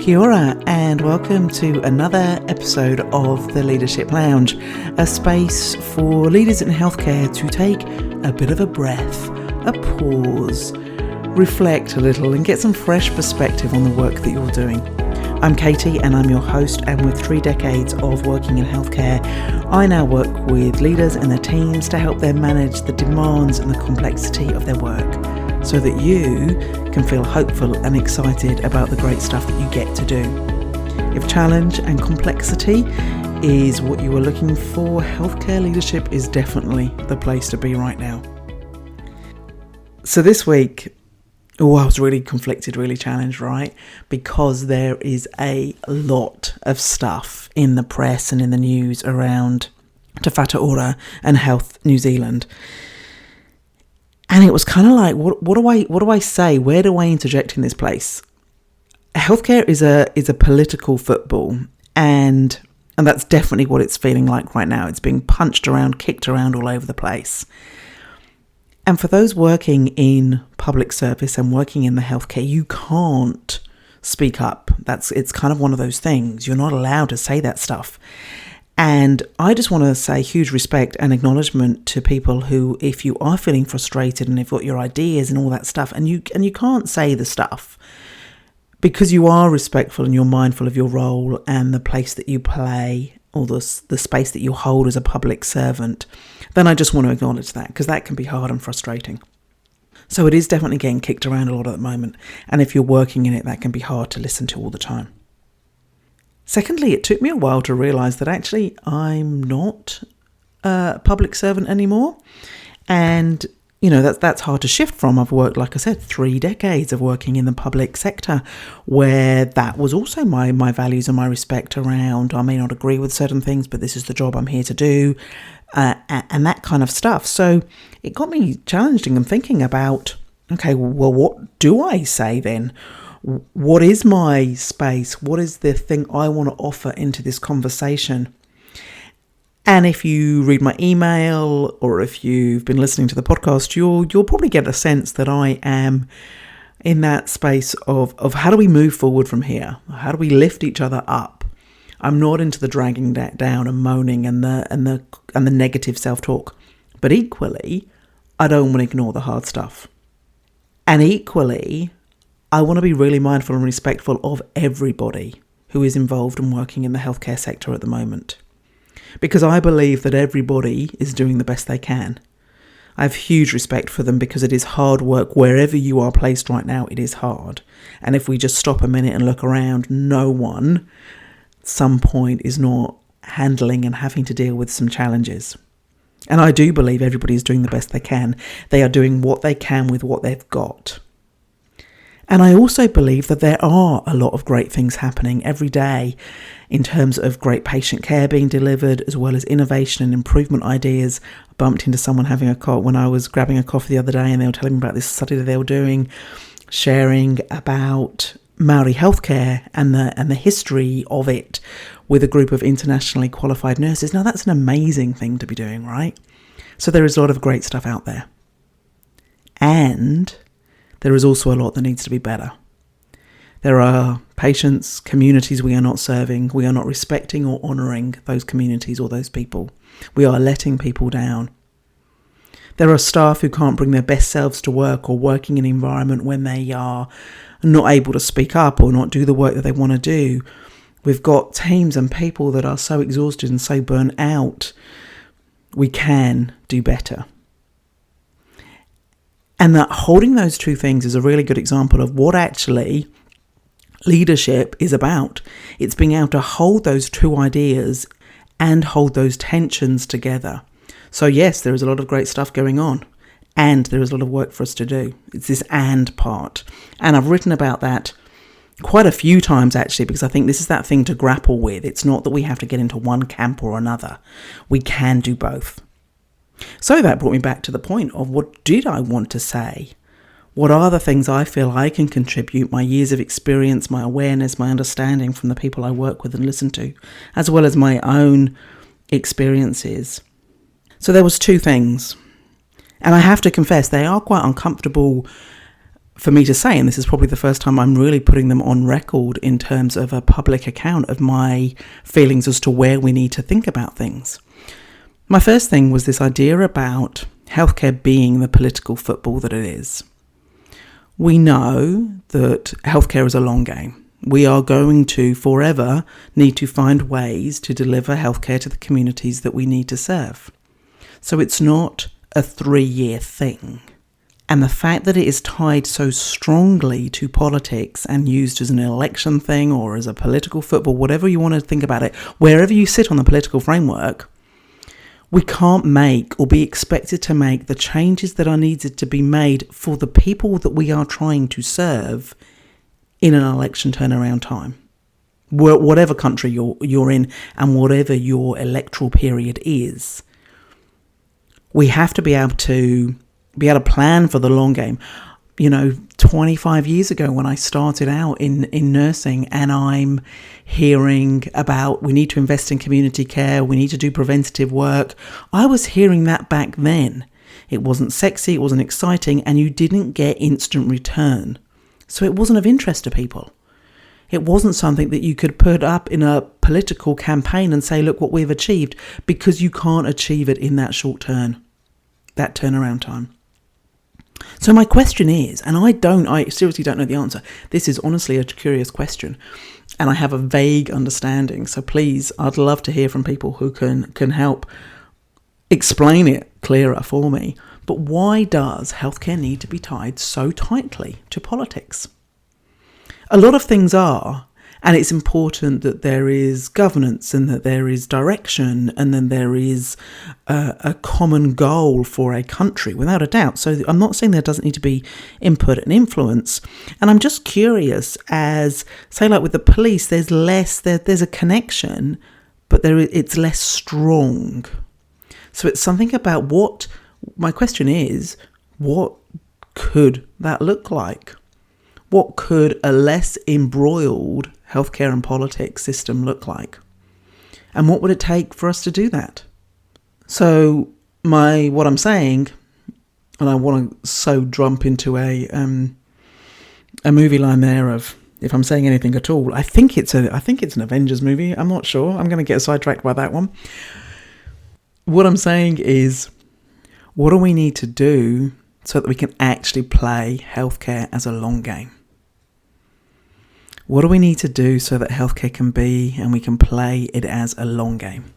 Kia ora, and welcome to another episode of the Leadership Lounge, a space for leaders in healthcare to take a bit of a breath, a pause, reflect a little and get some fresh perspective on the work that you're doing. I'm Katie and I'm your host, and with 3 decades of working in healthcare, I now work with leaders and their teams to help them manage the demands and the complexity of their work so that you can feel hopeful and excited about the great stuff that you get to do. If challenge and complexity is what you are looking for, healthcare leadership is definitely the place to be right now. So this week, I was really conflicted, really challenged, right? Because there is a lot of stuff in the press and in the news around Te Aotearoa and Health New Zealand. And it was kind of like, what do I say? Where do I interject in this place? Healthcare is a political football, and that's definitely what it's feeling like right now. It's being punched around, kicked around all over the place. And for those working in public service and working in the healthcare, you can't speak up. It's kind of one of those things. You're not allowed to say that stuff. And I just want to say huge respect and acknowledgement to people who, if you are feeling frustrated and you've got your ideas and all that stuff, and you can't say the stuff because you are respectful and you're mindful of your role and the place that you play or the space that you hold as a public servant, then I just want to acknowledge that, because that can be hard and frustrating. So it is definitely getting kicked around a lot at the moment. And if you're working in it, that can be hard to listen to all the time. Secondly, it took me a while to realise that actually I'm not a public servant anymore. And, you know, that's hard to shift from. I've worked, like I said, 3 decades of working in the public sector, where that was also my values and my respect around, I may not agree with certain things, but this is the job I'm here to do, and that kind of stuff. So it got me challenging and thinking about, okay, well, what do I say then? What is my space? What is the thing I want to offer into this conversation? And if you read my email or if you've been listening to the podcast, you'll probably get a sense that I am in that space of how do we move forward from here? How do we lift each other up? I'm not into the dragging down and moaning and the negative self-talk, but equally, I don't want to ignore the hard stuff. And equally, I want to be really mindful and respectful of everybody who is involved and working in the healthcare sector at the moment, because I believe that everybody is doing the best they can. I have huge respect for them because it is hard work. Wherever you are placed right now, it is hard. And if we just stop a minute and look around, no one at some point is not handling and having to deal with some challenges. And I do believe everybody is doing the best they can. They are doing what they can with what they've got. And I also believe that there are a lot of great things happening every day in terms of great patient care being delivered, as well as innovation and improvement ideas. I bumped into someone having a coffee when I was grabbing a coffee the other day, and they were telling me about this study that they were doing, sharing about Maori healthcare and the history of it with a group of internationally qualified nurses. Now, that's an amazing thing to be doing, right? So there is a lot of great stuff out there. And there is also a lot that needs to be better. There are patients, communities we are not serving. We are not respecting or honouring those communities or those people. We are letting people down. There are staff who can't bring their best selves to work or working in an environment when they are not able to speak up or not do the work that they want to do. We've got teams and people that are so exhausted and so burnt out. We can do better. And that holding those two things is a really good example of what actually leadership is about. It's being able to hold those two ideas and hold those tensions together. So yes, there is a lot of great stuff going on, and there is a lot of work for us to do. It's this and part. And I've written about that quite a few times actually, because I think this is that thing to grapple with. It's not that we have to get into one camp or another. We can do both. So that brought me back to the point of, what did I want to say? What are the things I feel I can contribute, my years of experience, my awareness, my understanding from the people I work with and listen to, as well as my own experiences? So there was 2 things. And I have to confess, they are quite uncomfortable for me to say, and this is probably the first time I'm really putting them on record in terms of a public account of my feelings as to where we need to think about things. My first thing was this idea about healthcare being the political football that it is. We know that healthcare is a long game. We are going to forever need to find ways to deliver healthcare to the communities that we need to serve. So it's not a 3-year thing. And the fact that it is tied so strongly to politics and used as an election thing or as a political football, whatever you want to think about it, wherever you sit on the political framework, we can't make or be expected to make the changes that are needed to be made for the people that we are trying to serve in an election turnaround time. Whatever country you're in and whatever your electoral period is, we have to be able to plan for the long game. 25 years ago when I started out in nursing, and I'm hearing about we need to invest in community care, we need to do preventative work. I was hearing that back then. It wasn't sexy, it wasn't exciting, and you didn't get instant return. So it wasn't of interest to people. It wasn't something that you could put up in a political campaign and say, look what we've achieved, because you can't achieve it in that short term, that turnaround time. So my question is, and I seriously don't know the answer. This is honestly a curious question, and I have a vague understanding. So please, I'd love to hear from people who can help explain it clearer for me. But why does healthcare need to be tied so tightly to politics? A lot of things are, and it's important that there is governance and that there is direction and then there is a common goal for a country, without a doubt. So I'm not saying there doesn't need to be input and influence. And I'm just curious, as, say, like with the police, there's a connection, but it's less strong. So it's something about my question is, what could that look like? What could a less embroiled healthcare and politics system look like? And what would it take for us to do that? So what I'm saying, and I want to so jump into a movie line there of, if I'm saying anything at all, I think it's an Avengers movie. I'm not sure. I'm going to get sidetracked by that one. What I'm saying is, what do we need to do so that we can actually play healthcare as a long game? What do we need to do so that healthcare can be, and we can play it as a long game?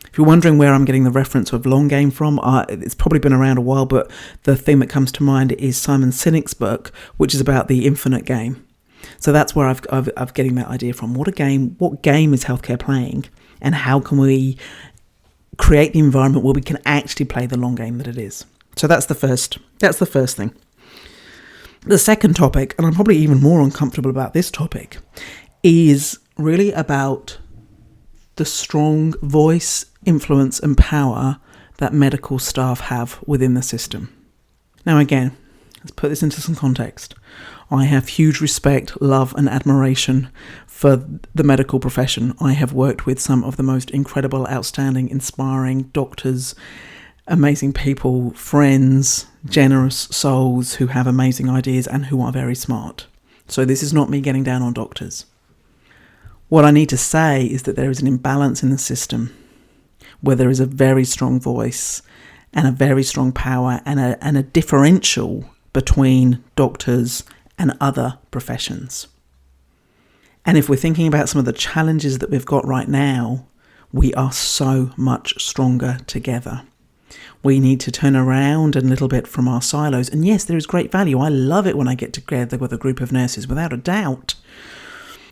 If you're wondering where I'm getting the reference of long game from, it's probably been around a while, but the thing that comes to mind is Simon Sinek's book, which is about the infinite game. So that's where I'm getting that idea from. What game is healthcare playing, and how can we create the environment where we can actually play the long game that it is? So that's the first thing. The second topic, and I'm probably even more uncomfortable about this topic, is really about the strong voice, influence and power that medical staff have within the system. Now again, let's put this into some context. I have huge respect, love and admiration for the medical profession. I have worked with some of the most incredible, outstanding, inspiring doctors, amazing people, friends, generous souls who have amazing ideas and who are very smart. So this is not me getting down on doctors. What I need to say is that there is an imbalance in the system where there is a very strong voice and a very strong power and a differential between doctors and other professions. And if we're thinking about some of the challenges that we've got right now, we are so much stronger together. We need to turn around a little bit from our silos. And yes, there is great value. I love it when I get together with a group of nurses, without a doubt,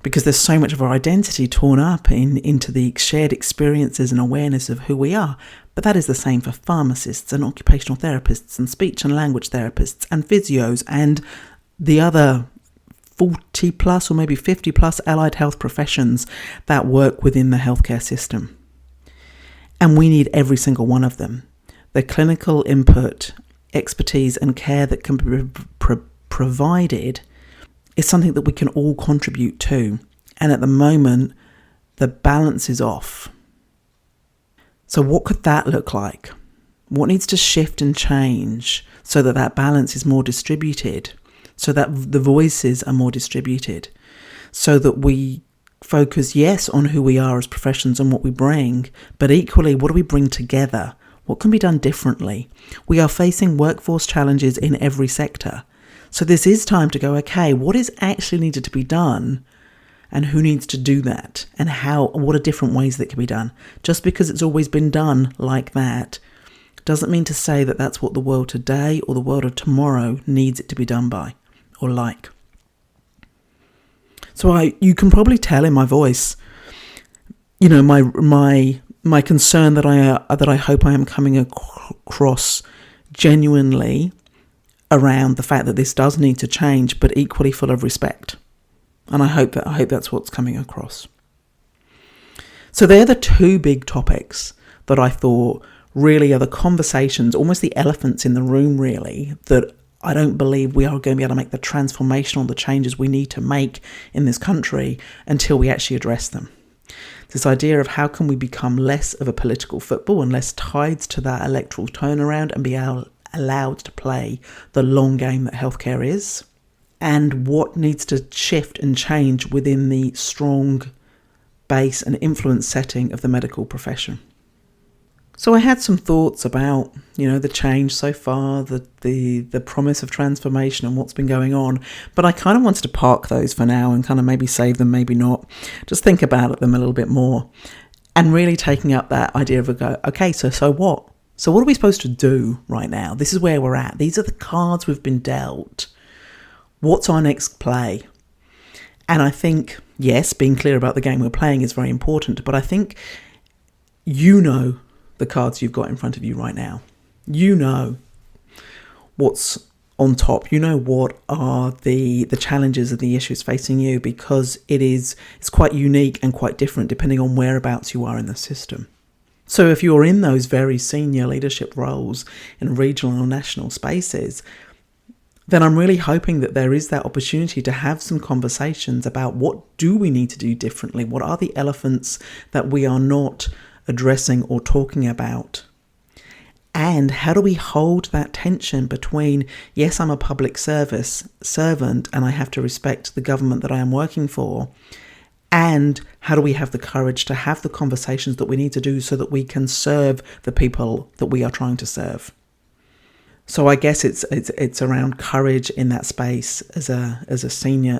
because there's so much of our identity torn up into the shared experiences and awareness of who we are. But that is the same for pharmacists and occupational therapists and speech and language therapists and physios and the other 40 plus or maybe 50 plus allied health professions that work within the healthcare system. And we need every single one of them. The clinical input, expertise and care that can be provided is something that we can all contribute to. And at the moment, the balance is off. So what could that look like? What needs to shift and change so that balance is more distributed? so that the voices are more distributed, so that we focus, yes, on who we are as professions and what we bring, but equally, what do we bring together? What can be done differently? We are facing workforce challenges in every sector. So this is time to go, okay, what is actually needed to be done, and who needs to do that, and how, what are different ways that can be done? Just because it's always been done like that doesn't mean to say that that's what the world today or the world of tomorrow needs it to be done by or like. So you can probably tell in my voice, my concern that I hope I am coming across genuinely around the fact that this does need to change, but equally full of respect. And I hope that's what's coming across. So they're the two big topics that I thought really are the conversations, almost the elephants in the room, really, that I don't believe we are going to be able to make the transformational, the changes we need to make in this country until we actually address them. This idea of how can we become less of a political football and less tied to that electoral turnaround and be allowed to play the long game that healthcare is, and what needs to shift and change within the strong base and influence setting of the medical profession. So I had some thoughts about, the change so far, the promise of transformation and what's been going on, but I kind of wanted to park those for now and kind of maybe save them, maybe not. Just think about them a little bit more, and really taking up that idea of okay, so what? So what are we supposed to do right now? This is where we're at. These are the cards we've been dealt. What's our next play? And I think, yes, being clear about the game we're playing is very important, but I think the cards you've got in front of you right now. You know what's on top. You know what are the challenges and the issues facing you, because it's quite unique and quite different depending on whereabouts you are in the system. So if you're in those very senior leadership roles in regional or national spaces, then I'm really hoping that there is that opportunity to have some conversations about what do we need to do differently? What are the elephants that we are not addressing or talking about? And how do we hold that tension between, yes, I'm a public servant and I have to respect the government that I am working for, and how do we have the courage to have the conversations that we need to do so that we can serve the people that we are trying to serve? So I guess it's around courage in that space as a senior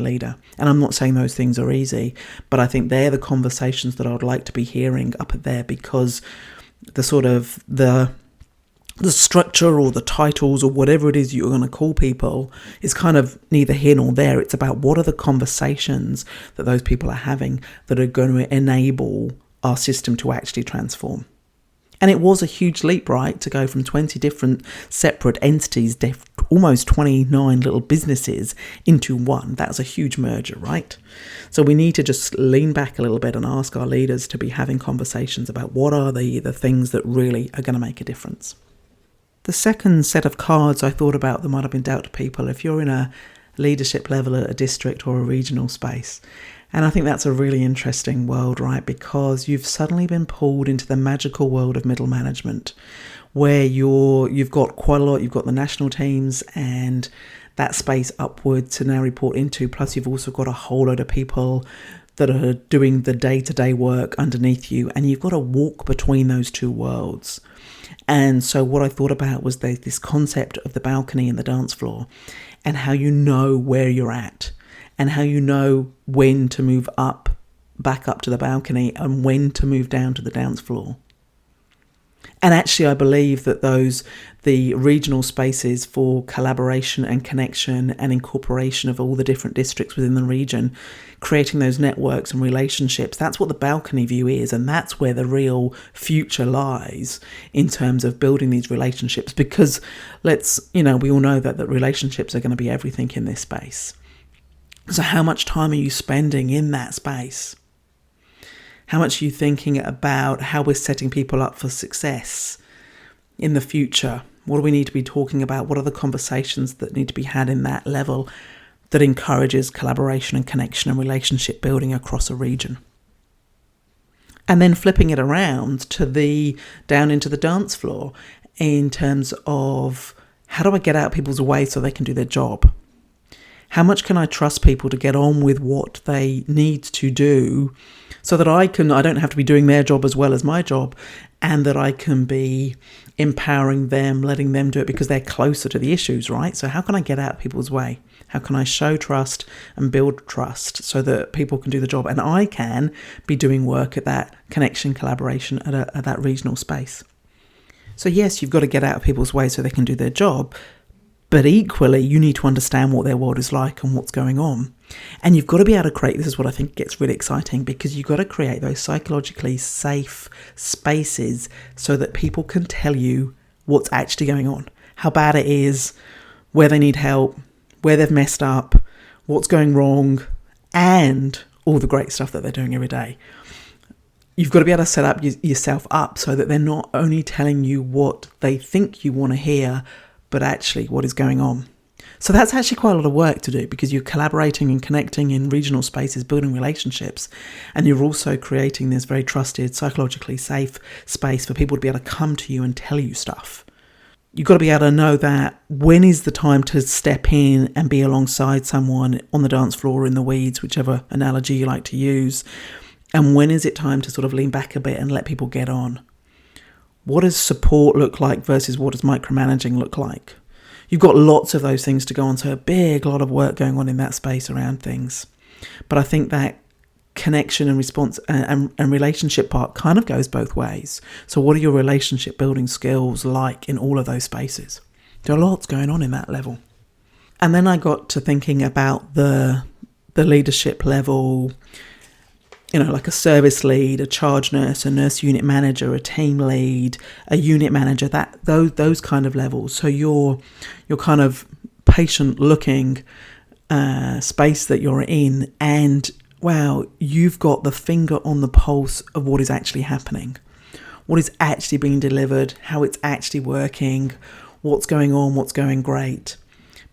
leader. And I'm not saying those things are easy, but I think they're the conversations that I would like to be hearing up there, because the sort of the structure or the titles or whatever it is you're going to call people is kind of neither here nor there. It's about what are the conversations that those people are having that are going to enable our system to actually transform. And it was a huge leap, right, to go from 20 different separate entities, almost 29 little businesses into one. That was a huge merger, right? So we need to just lean back a little bit and ask our leaders to be having conversations about what are the things that really are going to make a difference. The second set of cards I thought about that might have been dealt to people, if you're in a leadership level at a district or a regional space. And I think that's a really interesting world, right? Because you've suddenly been pulled into the magical world of middle management, where you've got quite a lot. You've got the national teams and that space upwards to now report into. Plus, you've also got a whole load of people that are doing the day-to-day work underneath you, and you've got to walk between those two worlds. And so what I thought about was this concept of the balcony and the dance floor, and how you know where you're at, and how you know when to move back up to the balcony and when to move down to the dance floor. And actually, I believe that the regional spaces for collaboration and connection and incorporation of all the different districts within the region, creating those networks and relationships, that's what the balcony view is. And that's where the real future lies in terms of building these relationships. Because we all know that relationships are going to be everything in this space. So how much time are you spending in that space? How much are you thinking about how we're setting people up for success in the future? What do we need to be talking about? What are the conversations that need to be had in that level that encourages collaboration and connection and relationship building across a region? And then flipping it around to down into the dance floor in terms of how do I get out people's way so they can do their job? How much can I trust people to get on with what they need to do so that I don't have to be doing their job as well as my job, and that I can be empowering them, letting them do it because they're closer to the issues, right? So how can I get out of people's way? How can I show trust and build trust so that people can do the job and I can be doing work at that connection, collaboration at that regional space? So yes, you've got to get out of people's way so they can do their job, but equally you need to understand what their world is like and what's going on. And you've got to be able to create, this is what I think gets really exciting, because you've got to create those psychologically safe spaces so that people can tell you what's actually going on, how bad it is, where they need help, where they've messed up, what's going wrong, and all the great stuff that they're doing every day. You've got to be able to set up yourself up so that they're not only telling you what they think you want to hear, but actually what is going on. So that's actually quite a lot of work to do, because you're collaborating and connecting in regional spaces, building relationships, and you're also creating this very trusted, psychologically safe space for people to be able to come to you and tell you stuff. You've got to be able to know that when is the time to step in and be alongside someone on the dance floor or in the weeds, whichever analogy you like to use, and when is it time to sort of lean back a bit and let people get on. What does support look like versus what does micromanaging look like? You've got lots of those things to go on, so a big lot of work going on in that space around things. But I think that connection and response and relationship part kind of goes both ways. So what are your relationship building skills like in all of those spaces? There are lots going on in that level. And then I got to thinking about the leadership level, like a service lead, a charge nurse, a nurse unit manager, a team lead, a unit manager, those kind of levels. So your kind of patient looking space that you're in, and wow, you've got the finger on the pulse of what is actually happening, what is actually being delivered, how it's actually working, what's going on, what's going great.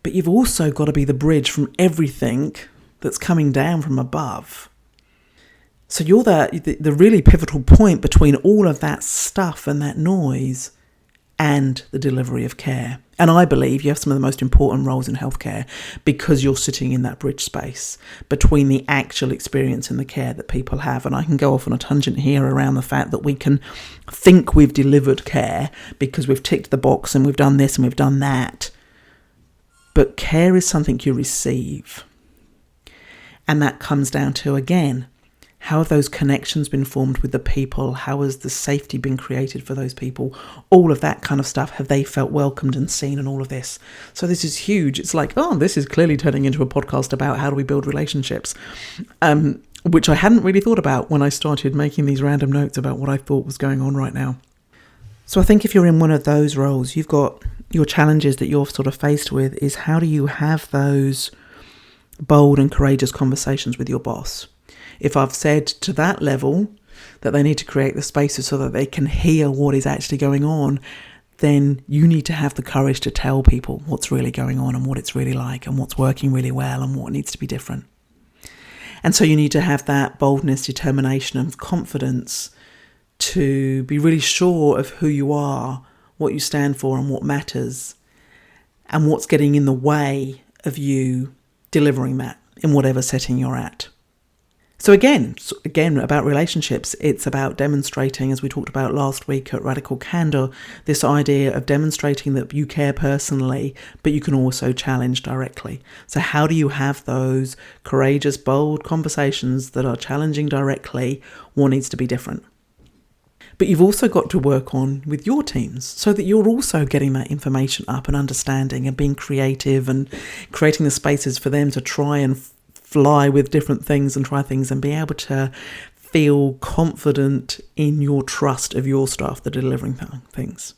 But you've also got to be the bridge from everything that's coming down from above. So you're the really pivotal point between all of that stuff and that noise and the delivery of care. And I believe you have some of the most important roles in healthcare because you're sitting in that bridge space between the actual experience and the care that people have. And I can go off on a tangent here around the fact that we can think we've delivered care because we've ticked the box and we've done this and we've done that. But care is something you receive. And that comes down to, again, how have those connections been formed with the people? How has the safety been created for those people? All of that kind of stuff. Have they felt welcomed and seen and all of this? So this is huge. It's like, this is clearly turning into a podcast about how do we build relationships, which I hadn't really thought about when I started making these random notes about what I thought was going on right now. So I think if you're in one of those roles, you've got your challenges that you're sort of faced with is how do you have those bold and courageous conversations with your boss? If I've said to that level that they need to create the spaces so that they can hear what is actually going on, then you need to have the courage to tell people what's really going on and what it's really like and what's working really well and what needs to be different. And so you need to have that boldness, determination and confidence to be really sure of who you are, what you stand for and what matters and what's getting in the way of you delivering that in whatever setting you're at. So again, about relationships, it's about demonstrating, as we talked about last week at Radical Candor, this idea of demonstrating that you care personally, but you can also challenge directly. So how do you have those courageous, bold conversations that are challenging directly? What needs to be different? But you've also got to work on with your teams so that you're also getting that information up and understanding and being creative and creating the spaces for them to try and fly with different things and try things and be able to feel confident in your trust of your staff that are delivering things.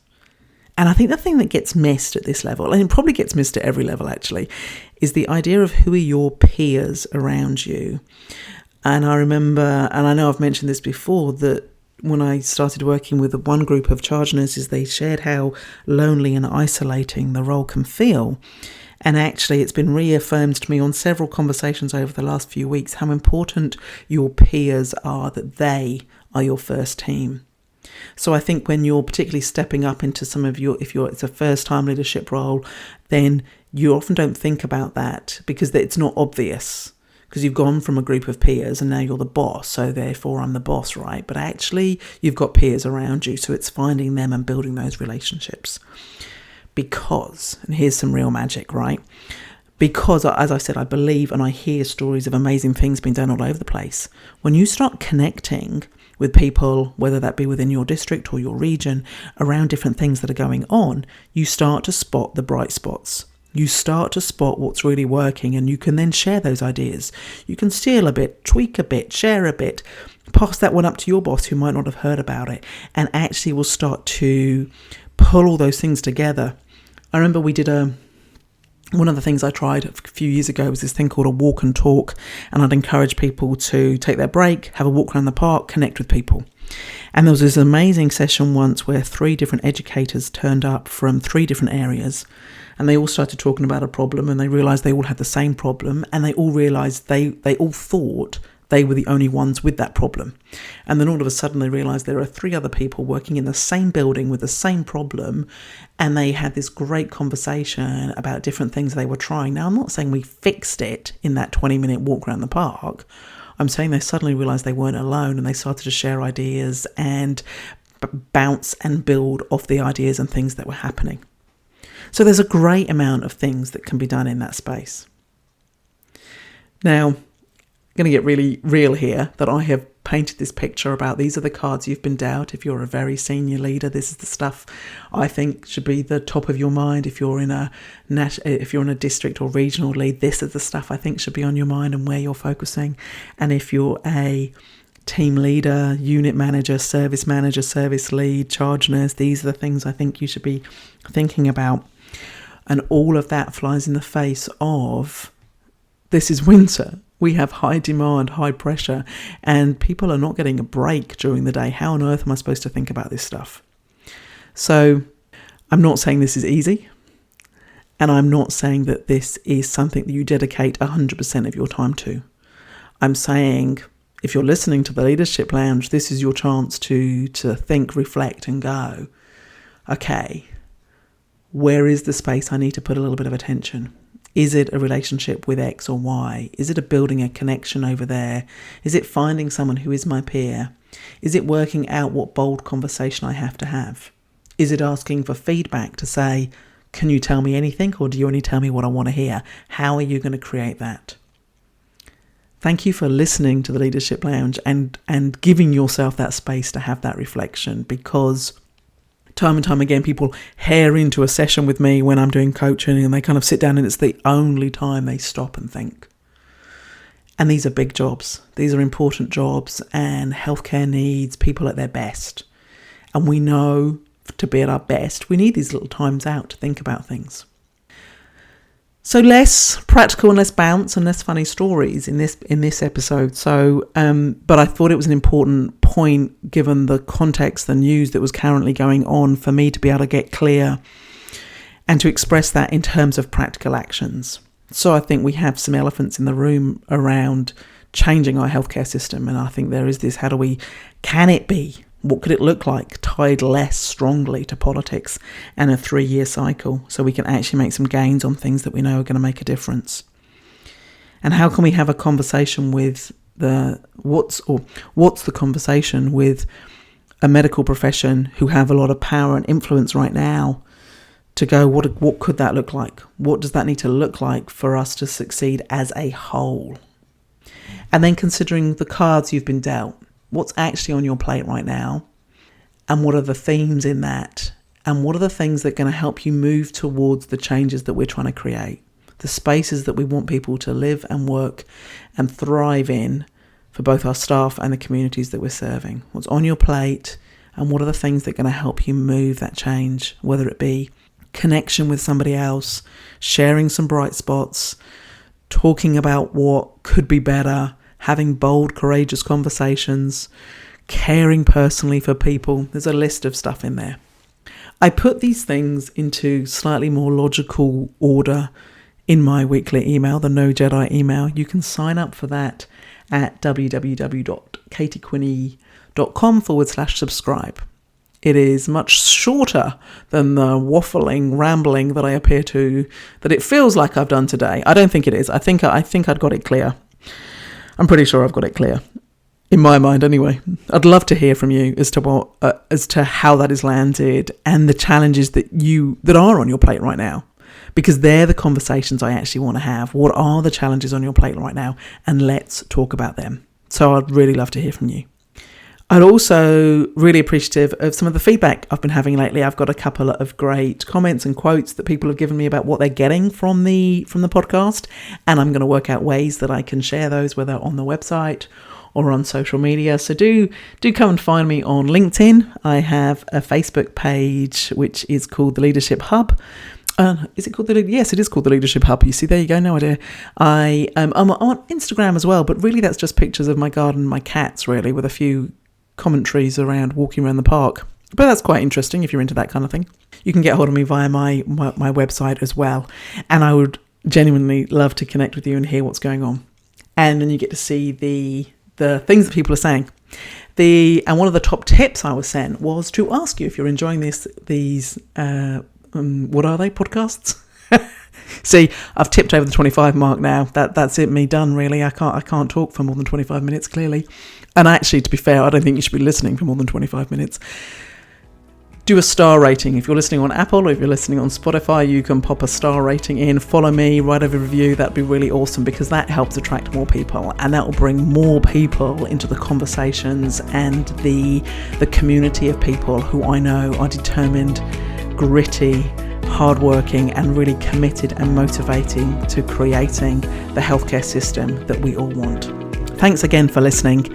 And I think the thing that gets missed at this level, and it probably gets missed at every level actually, is the idea of who are your peers around you. And I remember, and I know I've mentioned this before, that when I started working with one group of charge nurses, they shared how lonely and isolating the role can feel. And actually, it's been reaffirmed to me on several conversations over the last few weeks how important your peers are, that they are your first team. So I think when you're particularly stepping up into some of it's a first-time leadership role, then you often don't think about that because it's not obvious, because you've gone from a group of peers and now you're the boss, so therefore I'm the boss, right? But actually you've got peers around you, so it's finding them and building those relationships. Because, and here's some real magic, right? Because, as I said, I believe and I hear stories of amazing things being done all over the place. When you start connecting with people, whether that be within your district or your region, around different things that are going on, you start to spot the bright spots. You start to spot what's really working, and you can then share those ideas. You can steal a bit, tweak a bit, share a bit, pass that one up to your boss who might not have heard about it, and actually will start to pull all those things together. I remember we did one of the things I tried a few years ago was this thing called a walk and talk, and I'd encourage people to take their break, have a walk around the park, connect with people. And there was this amazing session once where 3 different educators turned up from 3 different areas, and they all started talking about a problem, and they realised they all had the same problem, and they all realised they all thought they were the only ones with that problem. And then all of a sudden they realised there are 3 other people working in the same building with the same problem, and they had this great conversation about different things they were trying. Now, I'm not saying we fixed it in that 20-minute walk around the park. I'm saying they suddenly realised they weren't alone, and they started to share ideas and bounce and build off the ideas and things that were happening. So there's a great amount of things that can be done in that space. Now, I'm going to get really real here, that I have painted this picture about these are the cards you've been dealt. If you're a very senior leader, this is the stuff I think should be the top of your mind. If you're in a district or regional lead, this is the stuff I think should be on your mind and where you're focusing. And if you're a team leader, unit manager, service lead, charge nurse, these are the things I think you should be thinking about. And all of that flies in the face of, this is winter. We have high demand, high pressure, and people are not getting a break during the day. How on earth am I supposed to think about this stuff? So I'm not saying this is easy, and I'm not saying that this is something that you dedicate 100% of your time to. I'm saying, if you're listening to the Leadership Lounge, this is your chance to think, reflect, and go, okay, where is the space I need to put a little bit of attention? Is it a relationship with X or Y? Is it building a connection over there? Is it finding someone who is my peer? Is it working out what bold conversation I have to have? Is it asking for feedback to say, can you tell me anything, or do you only tell me what I want to hear? How are you going to create that? Thank you for listening to the Leadership Lounge and giving yourself that space to have that reflection, because time and time again, people hair into a session with me when I'm doing coaching, and they kind of sit down and it's the only time they stop and think. And these are big jobs. These are important jobs, and healthcare needs people at their best. And we know to be at our best, we need these little times out to think about things. So less practical and less bounce and less funny stories in this episode. So, but I thought it was an important point, given the context, the news that was currently going on, for me to be able to get clear and to express that in terms of practical actions. So I think we have some elephants in the room around changing our healthcare system, and I think there is this: can it be? What could it look like tied less strongly to politics and a 3-year cycle, so we can actually make some gains on things that we know are going to make a difference? And how can we have a conversation with what's the conversation with a medical profession who have a lot of power and influence right now to go, what could that look like? What does that need to look like for us to succeed as a whole? And then considering the cards you've been dealt. What's actually on your plate right now, and what are the themes in that, and what are the things that are going to help you move towards the changes that we're trying to create, the spaces that we want people to live and work and thrive in for both our staff and the communities that we're serving. What's on your plate, and what are the things that are going to help you move that change, whether it be connection with somebody else, sharing some bright spots, talking about what could be better, having bold, courageous conversations, caring personally for people. There's a list of stuff in there. I put these things into slightly more logical order in my weekly email, the No Jedi email. You can sign up for that at www.katiequinney.com/subscribe. It is much shorter than the waffling, rambling that I appear to, that it feels like I've done today. I don't think it is. I think I'd got it clear. I'm pretty sure I've got it clear. In my mind, anyway. I'd love to hear from you as to how that is landed and the challenges that are on your plate right now, because they're the conversations I actually want to have. What are the challenges on your plate right now? And let's talk about them. So I'd really love to hear from you. I'd also really appreciative of some of the feedback I've been having lately. I've got a couple of great comments and quotes that people have given me about what they're getting from the podcast, and I'm going to work out ways that I can share those, whether on the website or on social media. So do come and find me on LinkedIn. I have a Facebook page which is called The Leadership Hub. Is it called Yes, it is called The Leadership Hub. You see, there you go, no idea. I'm on Instagram as well, but really that's just pictures of my garden and my cats, really, with a few commentaries around walking around the park. But that's quite interesting if you're into that kind of thing. You can get hold of me via my website as well. And I would genuinely love to connect with you and hear what's going on. And then you get to see the things that people are saying. And one of the top tips I was sent was to ask you if you're enjoying these what are they, podcasts? See, I've tipped over the 25 mark now. That's it, me done, really. I can't talk for more than 25 minutes, clearly. And actually, to be fair, I don't think you should be listening for more than 25 minutes. Do a star rating. If you're listening on Apple or if you're listening on Spotify, you can pop a star rating in. Follow me, write a review. That'd be really awesome, because that helps attract more people, and that will bring more people into the conversations and the community of people who I know are determined, gritty, hardworking, and really committed and motivating to creating the healthcare system that we all want. Thanks again for listening.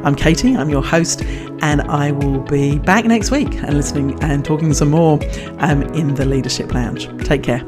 I'm Katie, I'm your host, and I will be back next week and listening and talking some more in the Leadership Lounge. Take care.